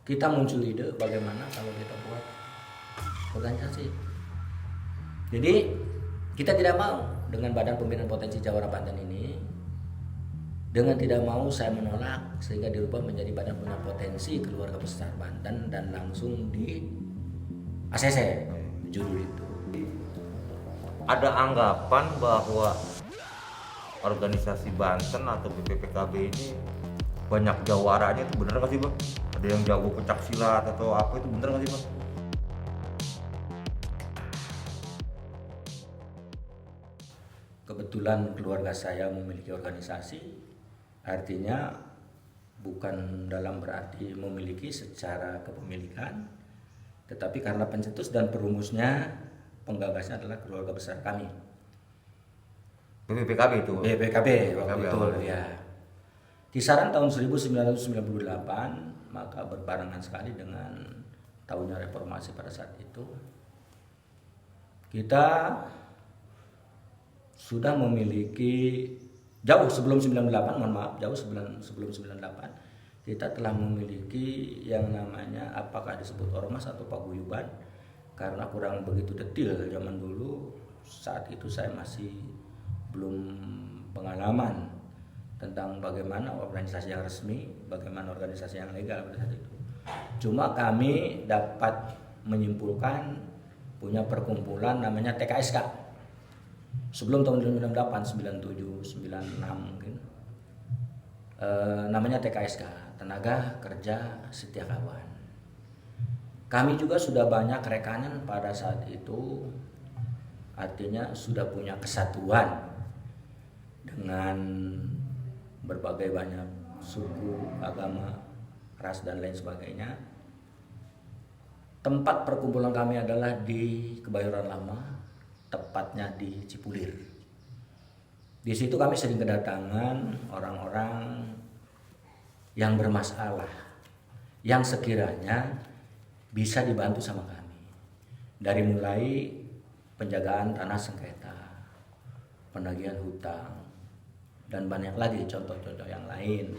kita muncul ide bagaimana kalau kita buat organisasi. Jadi kita tidak mau dengan Badan Pembinaan Potensi Jawara Banten ini, dengan tidak mau saya menolak sehingga dirubah menjadi Badan Pembinaan Potensi Keluarga Besar Banten dan langsung di ACC judul itu. Ada anggapan bahwa organisasi Banten atau BPPKB ini banyak jawaranya, itu bener nggak sih Bang? Ada yang jago pencak silat atau apa, itu bener nggak sih Bang? Kebetulan keluarga saya memiliki organisasi, artinya bukan dalam berarti memiliki secara kepemilikan, tetapi karena pencetus dan perumusnya, penggagasnya adalah keluarga besar kami. BPPKB itu? BPKB waktu itu ya. Kisaran tahun 1998, maka berbarengan sekali dengan tahunnya reformasi pada saat itu. Kita sudah memiliki jauh sebelum 98, mohon maaf, jauh sebelum 98 kita telah memiliki yang namanya apakah disebut ormas atau paguyuban, karena kurang begitu detail zaman dulu. Saat itu saya masih belum pengalaman tentang bagaimana organisasi yang resmi, bagaimana organisasi yang legal pada saat itu. Cuma kami dapat menyimpulkan punya perkumpulan namanya TKSK. Sebelum tahun 98, 97, 96 mungkin. Namanya TKSK, Tenaga Kerja Setia Kawan. Kami juga sudah banyak rekanan pada saat itu, artinya sudah punya kesatuan dengan berbagai banyak suku, agama, ras dan lain sebagainya. Tempat perkumpulan kami adalah di Kebayoran Lama, tepatnya di Cipulir. Di situ kami sering kedatangan orang-orang yang bermasalah, yang sekiranya bisa dibantu sama kami. Dari mulai penjagaan tanah sengketa, penagihan hutang, dan banyak lagi contoh-contoh yang lain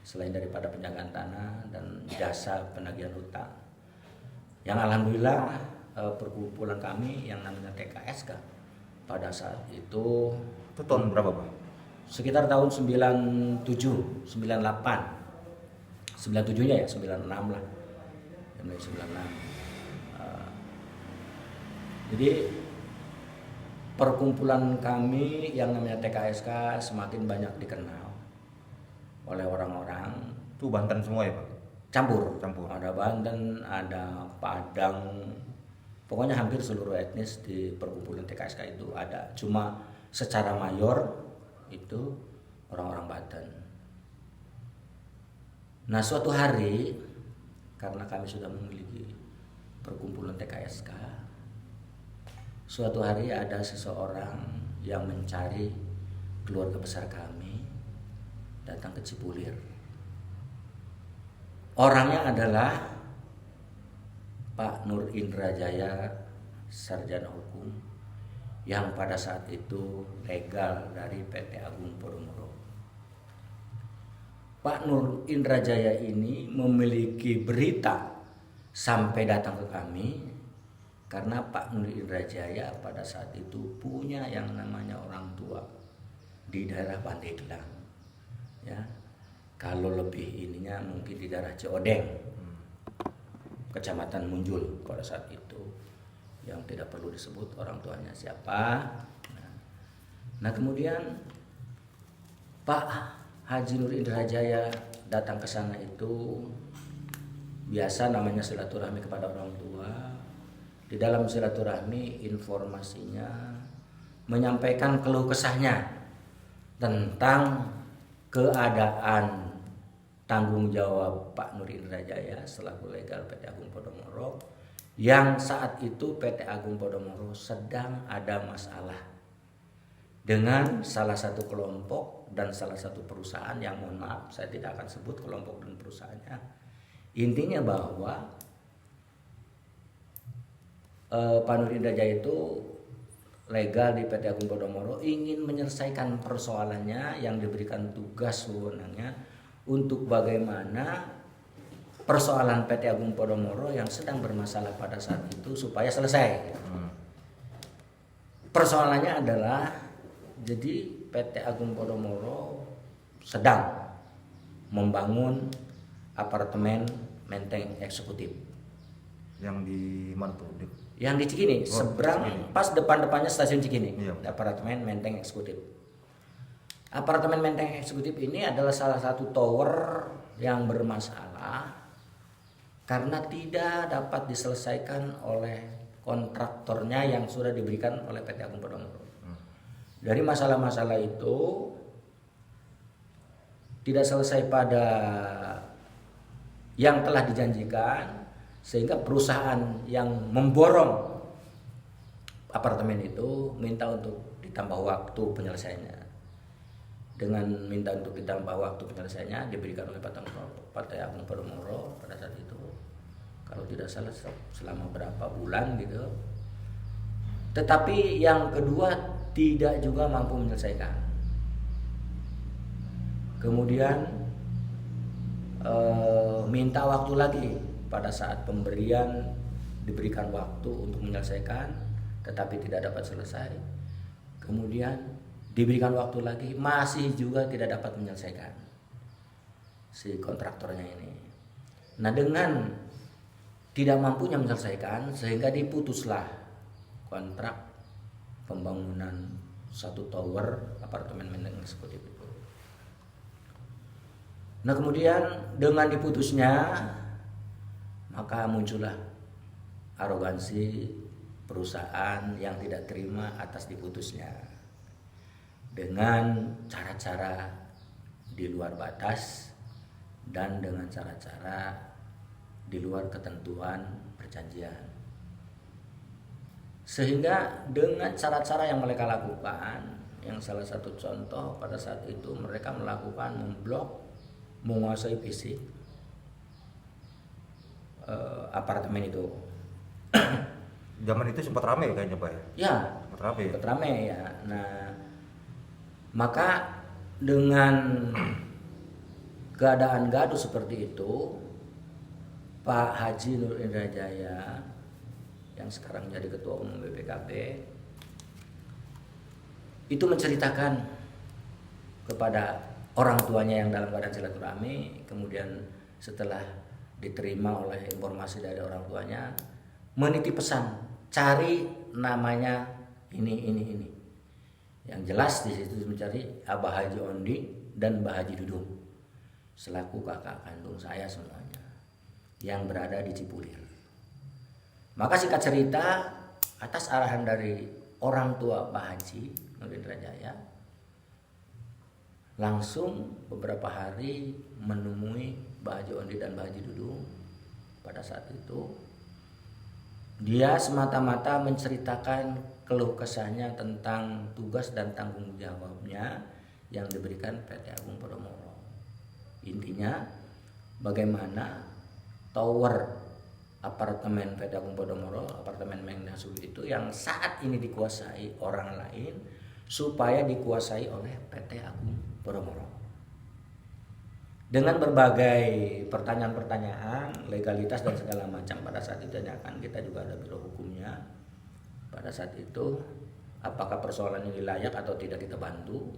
selain daripada penjagaan tanah dan jasa penagihan hutang. Yang alhamdulillah perkumpulan kami yang namanya TKSK pada saat itu tahun berapa Bang? sekitar tahun 97, 98. 97-nya ya, 96 lah. Mulai 96. Jadi perkumpulan kami yang namanya TKSK semakin banyak dikenal oleh orang-orang. Itu Banten semua ya Pak? Campur. Campur. Ada Banten, ada Padang, pokoknya hampir seluruh etnis di perkumpulan TKSK itu ada. Cuma secara mayor itu orang-orang Banten. Nah suatu hari karena kami sudah memiliki perkumpulan TKSK, suatu hari ada seseorang yang mencari keluarga besar kami datang ke Cipulir. Orangnya adalah Pak Nur Indrajaya, sarjana hukum yang pada saat itu legal dari PT Agung Podomoro. Pak Nur Indrajaya ini memiliki berita sampai datang ke kami karena Pak Nur Indrajaya pada saat itu punya yang namanya orang tua di daerah Pandeglang, ya. Kalau lebih ininya mungkin di daerah Ciodeng, Kecamatan Munjul pada saat itu, yang tidak perlu disebut orang tuanya siapa. Nah kemudian Pak Haji Nur Indrajaya datang ke sana itu biasa namanya silaturahmi kepada orang tua. Di dalam silaturahmi informasinya menyampaikan keluh kesahnya tentang keadaan tanggung jawab Pak Nur Indrajaya selaku legal PT Agung Podomoro, yang saat itu PT Agung Podomoro sedang ada masalah dengan salah satu kelompok dan salah satu perusahaan yang mohon maaf saya tidak akan sebut kelompok dan perusahaannya. Intinya bahwa Pak Nur Indrajaya itu legal di PT Agung Podomoro ingin menyelesaikan persoalannya yang diberikan tugas wewenangnya untuk bagaimana persoalan PT Agung Podomoro yang sedang bermasalah pada saat itu supaya selesai. Persoalannya adalah jadi PT Agung Podomoro sedang membangun apartemen menteng eksekutif Yang di mana tuh? yang di Cikini, seberang Cikini. pas depan-depannya stasiun Cikini. Iya. Apartemen menteng eksekutif. Apartemen menteng eksekutif ini adalah salah satu tower yang bermasalah karena tidak dapat diselesaikan oleh kontraktornya yang sudah diberikan oleh PT Agung Podomoro. Dari masalah-masalah itu tidak selesai pada yang telah dijanjikan, sehingga perusahaan yang memborong apartemen itu minta untuk ditambah waktu penyelesaiannya. Dengan minta untuk ditambah waktu penyelesaiannya diberikan oleh PT Agung Podomoro pada saat itu, kalau tidak salah selama berapa bulan gitu. Tetapi yang kedua tidak juga mampu menyelesaikan. Kemudian minta waktu lagi pada saat pemberian, diberikan waktu untuk menyelesaikan tetapi tidak dapat selesai. Kemudian diberikan waktu lagi, masih juga tidak dapat menyelesaikan si kontraktornya ini. Nah, dengan tidak mampunya menyelesaikan sehingga diputuslah kontrak pembangunan satu tower apartemen menteng eksekutif itu. Nah, kemudian dengan diputusnya maka muncullah arogansi perusahaan yang tidak terima atas diputusnya dengan cara-cara di luar batas dan dengan cara-cara di luar ketentuan perjanjian. Sehingga dengan cara-cara yang mereka lakukan, yang salah satu contoh pada saat itu mereka melakukan memblok, menguasai fisik apartemen itu. Zaman itu sempat rame kayaknya Pak ya? Ya, Sempat rame. sempat rame ya. Nah, maka dengan keadaan gaduh seperti itu, Pak Haji Nur Indrajaya yang sekarang jadi ketua umum BPKB itu menceritakan kepada orang tuanya yang dalam keadaan silaturahmi, kemudian setelah diterima oleh informasi dari orang tuanya, menitip pesan, cari namanya ini. Yang jelas di situ mencari Abah Haji Ondi dan Mbah Haji Dudung selaku kakak kandung saya semuanya yang berada di Cipulir. Maka singkat cerita, atas arahan dari orang tua Pak Haji Nur Indrajaya, langsung beberapa hari menemui Mbah Haji Ondi dan Mbah Haji Dudung. Pada saat itu dia semata-mata menceritakan keluh kesahnya tentang tugas dan tanggung jawabnya yang diberikan PT Agung Podomoro. Intinya bagaimana tower apartemen PT Agung Podomoro, apartemen Mengnasub itu yang saat ini dikuasai orang lain supaya dikuasai oleh PT Agung Podomoro. Dengan berbagai pertanyaan-pertanyaan, legalitas dan segala macam pada saat itu akan kita juga ada biro hukumnya. Pada saat itu, apakah persoalan ini layak atau tidak kita bantu?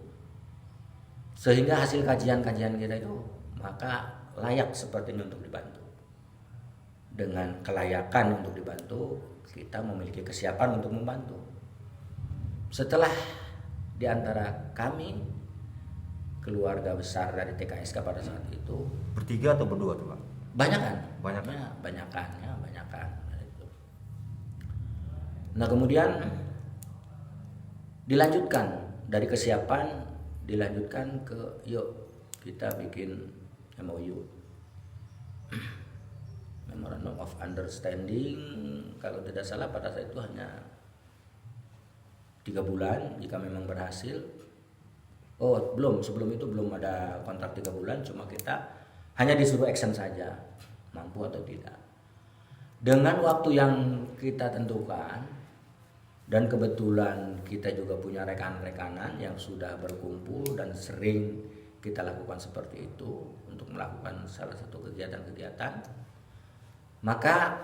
Sehingga hasil kajian-kajian kita itu maka layak sepertinya untuk dibantu. Dengan kelayakan untuk dibantu, kita memiliki kesiapan untuk membantu. Setelah diantara kami keluarga besar dari TKSK pada saat itu Bertiga atau berdua tuh Pak? banyakan. Nah, kemudian dilanjutkan dari kesiapan, dilanjutkan ke yuk kita bikin MOU, Memorandum of Understanding, kalau tidak salah pada saat itu hanya 3 bulan jika memang berhasil. Oh belum, sebelum itu belum ada kontrak 3 bulan, cuma kita hanya disuruh action saja, mampu atau tidak. Dengan waktu yang kita tentukan, dan kebetulan kita juga punya rekan-rekanan yang sudah berkumpul dan sering kita lakukan seperti itu untuk melakukan salah satu kegiatan-kegiatan. Maka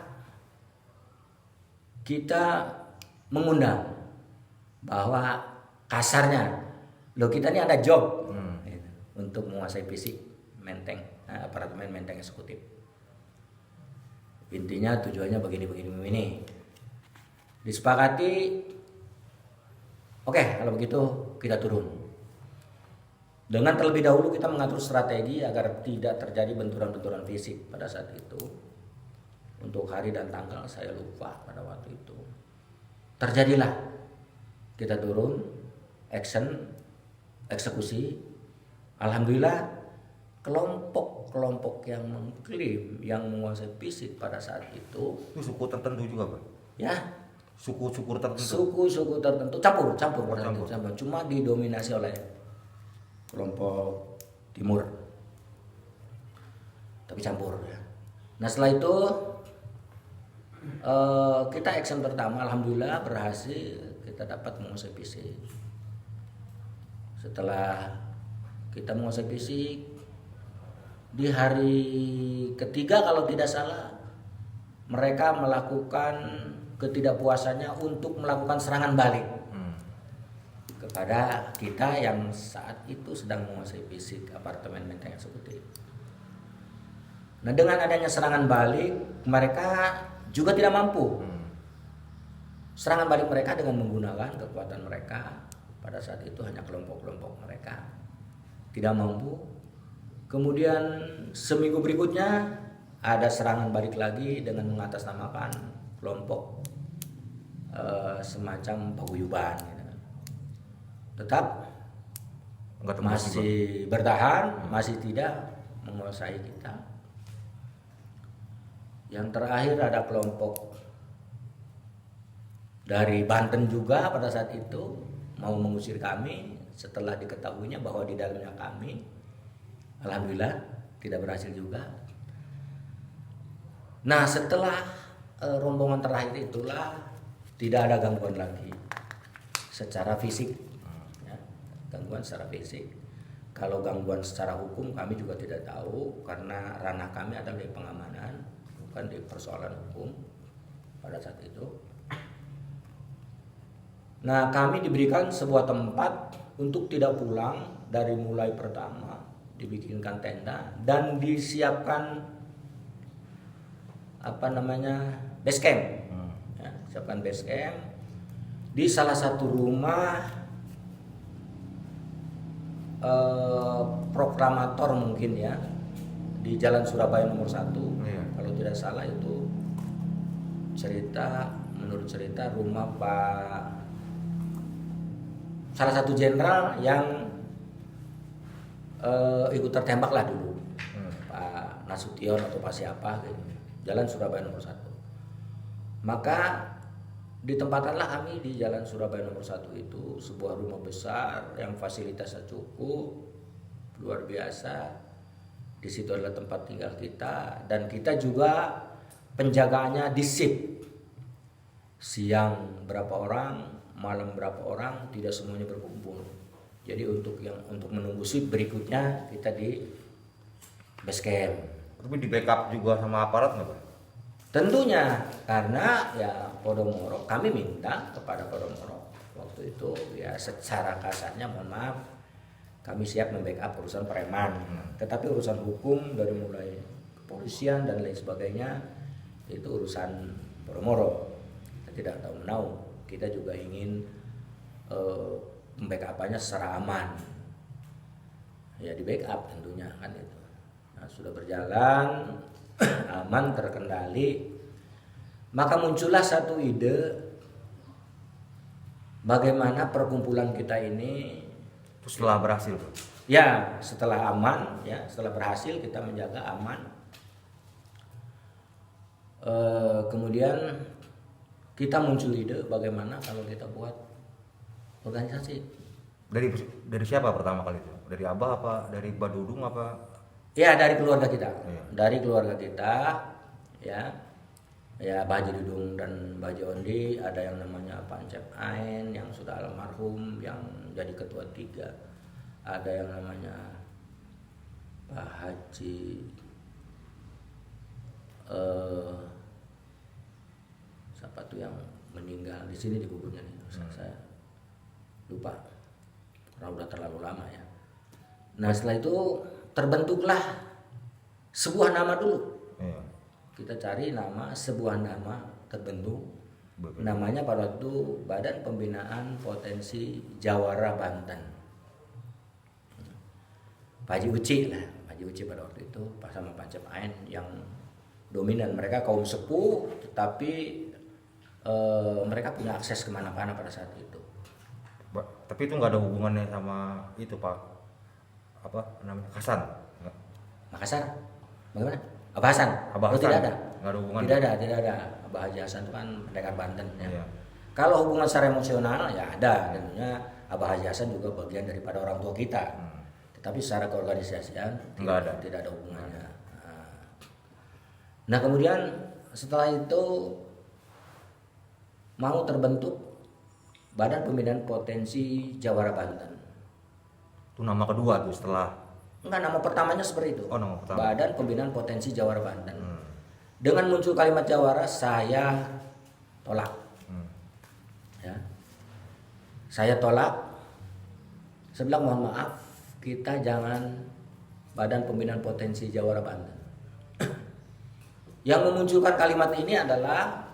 kita mengundang bahwa kasarnya, loh kita ini ada job gitu, untuk menguasai fisik menteng, apartemen menteng eksekutif. Intinya tujuannya begini. Disepakati, oke, kalau begitu kita turun. Dengan terlebih dahulu kita mengatur strategi agar tidak terjadi benturan-benturan fisik pada saat itu. Untuk hari dan tanggal saya lupa pada waktu itu. Terjadilah, kita turun, action, eksekusi. Alhamdulillah kelompok yang mengklaim yang menguasai fisik pada saat itu suku tertentu juga Pak? Ya, Suku-suku tertentu? Suku-suku tertentu, campur. Cuma didominasi oleh kelompok timur. Tapi campur ya. Nah setelah itu kita action pertama, alhamdulillah berhasil, kita dapat menguasai fisik. Setelah kita menguasai fisik, di hari ketiga kalau tidak salah, mereka melakukan ketidakpuasannya untuk melakukan serangan balik kepada kita yang saat itu sedang menguasai fisik apartemen menteng eksekutif. Nah dengan adanya serangan balik, mereka juga tidak mampu. Serangan balik mereka dengan menggunakan kekuatan mereka pada saat itu hanya kelompok-kelompok mereka tidak mampu. Kemudian seminggu berikutnya ada serangan balik lagi dengan mengatasnamakan kelompok semacam paguyuban gitu. Tetap masih bertahan, masih tidak menguasai kita. Yang terakhir ada kelompok dari Banten juga pada saat itu mau mengusir kami setelah diketahuinya bahwa di dalamnya kami. Alhamdulillah tidak berhasil juga. Nah setelah rombongan terakhir itulah tidak ada gangguan lagi secara fisik ya, gangguan secara fisik. Kalau gangguan secara hukum kami juga tidak tahu karena ranah kami adalah di pengamanan, bukan di persoalan hukum pada saat itu. Nah kami diberikan sebuah tempat untuk tidak pulang. Dari mulai pertama dibikinkan tenda dan disiapkan base camp. Ya, siapkan base camp di salah satu rumah proklamator mungkin ya, di Jalan Surabaya nomor 1. Kalau tidak salah itu menurut cerita rumah salah satu jenderal yang ikut tertembak lah dulu, Pak Nasution atau Pak siapa gitu. Jalan Surabaya nomor 1. Maka ditempatkanlah kami di Jalan Surabaya nomor 1 itu, sebuah rumah besar yang fasilitasnya cukup luar biasa. Di situ adalah tempat tinggal kita dan kita juga penjagaannya disip. Siang berapa orang, malam berapa orang, tidak semuanya berkumpul. Jadi untuk menunggu shift berikutnya kita di base camp. Tapi di backup juga sama aparat nggak Pak? Tentunya karena ya Podomoro, kami minta kepada Podomoro waktu itu ya secara kasarnya mohon maaf kami siap membackup urusan preman, tetapi urusan hukum dari mulai kepolisian dan lain sebagainya itu urusan Podomoro. Kita tidak tahu menahu, kita juga ingin membackup-nya secara aman. Ya di backup tentunya kan itu. Nah, sudah berjalan aman, terkendali. Maka muncullah satu ide bagaimana perkumpulan kita ini setelah berhasil. Ya, setelah aman, ya, setelah berhasil kita menjaga aman. Kemudian kita muncul ide bagaimana kalau kita buat organisasi. Dari siapa pertama kali itu? Dari Abah apa? Dari Badudung apa? Ya dari keluarga kita. Iya. Dari keluarga kita, ya. Ya Mbah Haji Dudung dan Mbah Haji Ondi, ada yang namanya Pak Encep Ain yang sudah almarhum yang jadi ketua 3. Ada yang namanya Pak Haji satu yang meninggal di sini dikuburnya nih. Saya lupa karena udah terlalu lama ya. Nah setelah itu terbentuklah sebuah nama dulu. Iya. Kita cari nama, sebuah nama terbentuk. BPKB. Namanya pada waktu Badan Pembinaan Potensi Jawara Banten. Pak Haji Uci lah, Pak Haji Uci pada waktu itu pas sama Pak Cep Ain yang dominan. Mereka kaum sepuh, tetapi mereka punya akses kemana-mana pada saat itu. Tapi itu nggak ada hubungannya sama itu Pak, apa namanya, Hasan? Nggak. Makassar, bagaimana? Abah Hasan? Abah Oh, Hasan. tidak ada. Nggak ada hubungan. Tidak ada. Abah Haji Hasan itu kan pendekar Banten ya. Iya. Kalau hubungan secara emosional ya ada, tentunya Abah Haji Hasan juga bagian daripada orang tua kita. Tetapi secara keorganisasian tidak ada hubungannya. Nah kemudian setelah itu mau terbentuk Badan Pembinaan Potensi Jawara Banten. Itu nama kedua tuh setelah. Enggak, nama pertamanya seperti itu. Oh, nama pertama. Badan Pembinaan Potensi Jawara Banten. Dengan muncul kalimat Jawara saya tolak. Ya. Saya tolak. Saya bilang mohon maaf, kita jangan Badan Pembinaan Potensi Jawara Banten. Yang memunculkan kalimat ini adalah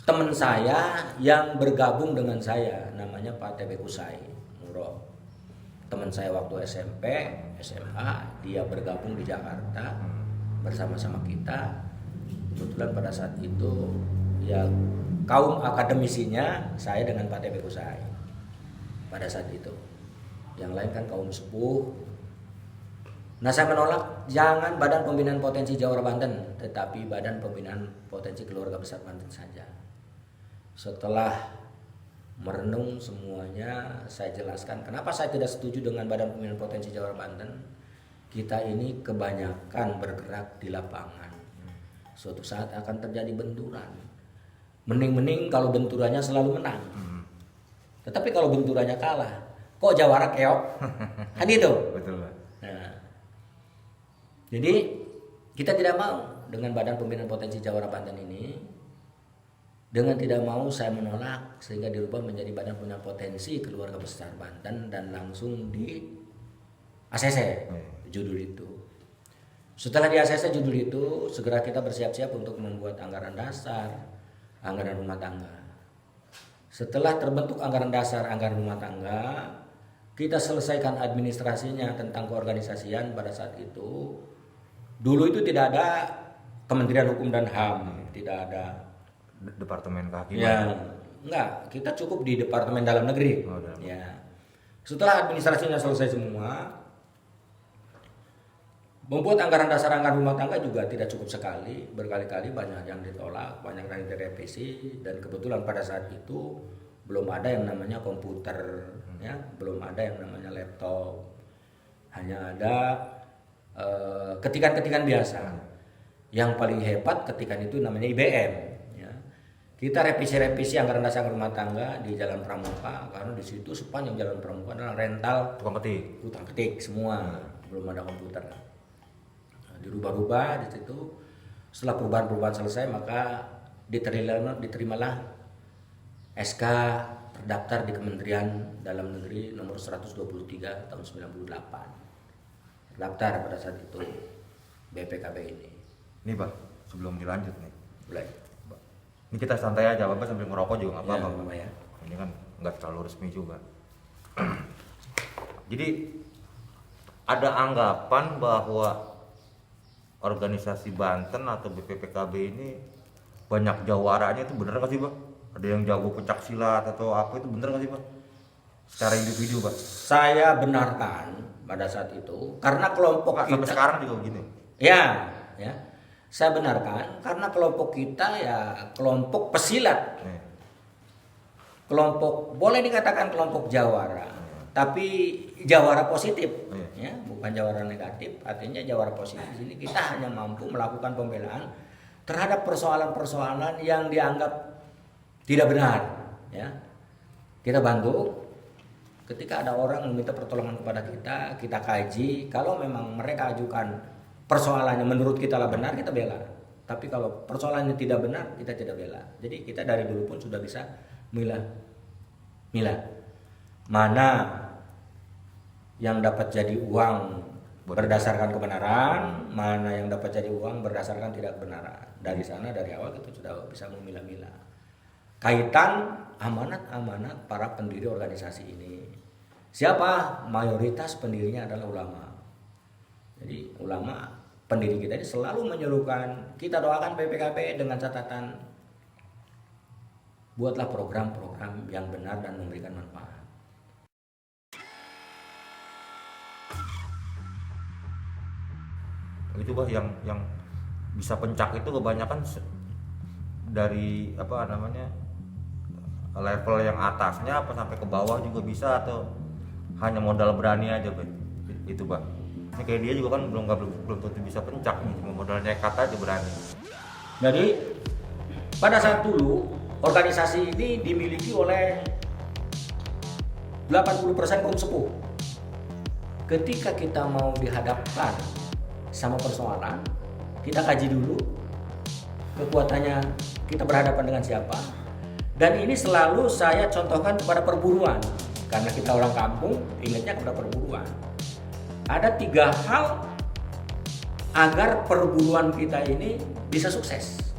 teman saya yang bergabung dengan saya, namanya Pak TB Kusai Muro. Teman saya waktu SMP, SMA, dia bergabung di Jakarta bersama-sama kita. Kebetulan pada saat itu ya kaum akademisinya saya dengan Pak TB Kusai pada saat itu. Yang lain kan kaum sepuh. Nah saya menolak jangan Badan Pembinaan Potensi Jawara Banten, tetapi Badan Pembinaan Potensi Keluarga Besar Banten saja. Setelah merenung semuanya, saya jelaskan kenapa saya tidak setuju dengan Badan Pembinaan Potensi Jawara Banten. Kita ini kebanyakan bergerak di lapangan. Suatu saat akan terjadi benturan. Mending kalau benturannya selalu menang. Tetapi kalau benturannya kalah, kok Jawara keok? Kan itu. Betul Pak. Nah, jadi kita tidak mau dengan Badan Pembinaan Potensi Jawara Banten ini. Dengan tidak mau saya menolak sehingga dirubah menjadi Badan Pembinaan Potensi Keluarga Besar Banten dan langsung di ACC judul itu. Setelah di ACC judul itu, segera kita bersiap-siap untuk membuat anggaran dasar, anggaran rumah tangga. Setelah terbentuk anggaran dasar, anggaran rumah tangga, kita selesaikan administrasinya tentang keorganisasian pada saat itu. Dulu itu tidak ada Kementerian Hukum dan HAM, tidak ada Departemen Kehakiman. ya, enggak, kita cukup di Departemen Dalam Negeri. Oh, dalam. Ya. Setelah administrasinya selesai semua, membuat anggaran dasar anggaran rumah tangga juga tidak cukup sekali, berkali-kali banyak yang ditolak, banyak yang direvisi, dan kebetulan pada saat itu belum ada yang namanya komputer, ya, belum ada yang namanya laptop, hanya ada ketikan-ketikan biasa. Yang paling hebat ketikan itu namanya IBM. Kita revisi anggaran dasar rumah tangga di Jalan Pramuka karena di situ sepanjang Jalan Pramuka adalah rental tukang ketik semua, belum ada komputer. Nah, dirubah-rubah di situ. Setelah perubahan-perubahan selesai maka diterimalah SK terdaftar di Kementerian Dalam Negeri nomor 123 tahun 98. Terdaftar pada saat itu BPKB ini. Nih Pak, sebelum dilanjut nih. Boleh. Ini kita santai aja, Bapak sambil ngerokok juga nggak apa-apa. Ya. Ini kan nggak terlalu resmi juga. Jadi ada anggapan bahwa organisasi Banten atau BPPKB ini banyak jawaranya, itu bener nggak sih Pak? Ada yang jago pencak silat atau apa, itu bener nggak sih Pak? Secara individu Pak? Saya benarkan pada saat itu karena kelompok Pak, kita sampai sekarang juga begini. ya. Saya benarkan karena kelompok kita ya kelompok pesilat. Kelompok boleh dikatakan kelompok jawara, tapi jawara positif, ya, bukan jawara negatif. Artinya jawara positif di sini kita hanya mampu melakukan pembelaan terhadap persoalan-persoalan yang dianggap tidak benar, ya. Kita bantu ketika ada orang meminta pertolongan kepada kita, kita kaji. Kalau memang mereka ajukan persoalannya menurut kita lah benar, kita bela. Tapi kalau persoalannya tidak benar, kita tidak bela. Jadi kita dari dulu pun sudah bisa milah mana yang dapat jadi uang berdasarkan kebenaran, mana yang dapat jadi uang berdasarkan tidak kebenaran. Dari sana dari awal kita sudah bisa memilah-milah. Kaitan amanat-amanat para pendiri organisasi ini. Siapa? Mayoritas pendirinya adalah ulama. Jadi ulama pendiri kita ini selalu menyerukan, kita doakan PPKB dengan catatan buatlah program-program yang benar dan memberikan manfaat. Itu bah yang bisa pencak itu kebanyakan dari apa namanya level yang atasnya apa sampai ke bawah juga bisa, atau hanya modal berani aja bah itu bah. Ini kayak dia juga kan belum tentu bisa pencak nih, cuma modal nekat aja berani. Jadi pada saat dulu organisasi ini dimiliki oleh 80% kaum sepuh. Ketika kita mau dihadapkan sama persoalan, kita kaji dulu kekuatannya, kita berhadapan dengan siapa. Dan ini selalu saya contohkan kepada perburuan, karena kita orang kampung ingatnya kepada perburuan. Ada 3 hal agar perburuan kita ini bisa sukses.